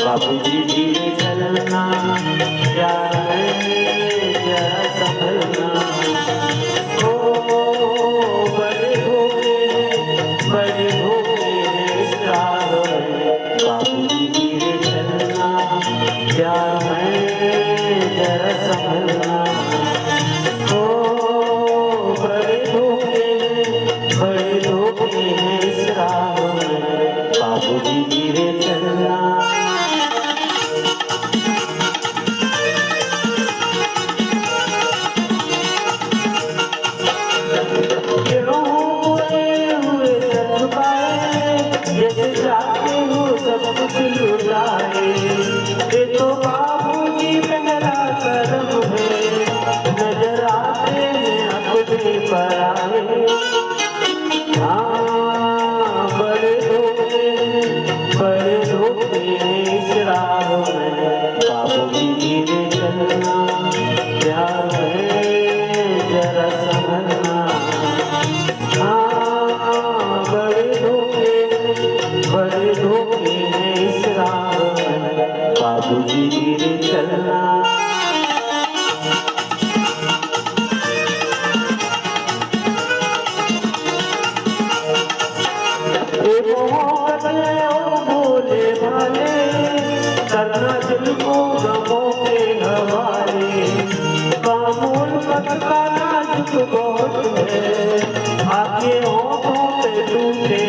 बाबूजी धीरे चलना, प्यार है जरा संभलना। ओ बड़े धोखे हैं इस राह में, बाबूजी धीरे चलना, प्यार है जरा संभलना। ओ बड़े धोखे हैं इस राह में, बाबूजी धीरे चलना। जैसे चाहते हो सब कुछ लुटाए, ये तो बाबूजी मेरा करम है, नजर आते हैं अपने पराए। हाँ बड़े धोखे हैं इस राह में, बाबूजी धीरे चलना, प्यार है जरा समझना। हाँ बड़े धोखे हैं इस राह में, बाबूजी धीरे चलना। भोले भाले करना दिल को गमों के हवाले, कामूल पत्ता नाजुक बहुत है, आगे होठों पे टूटे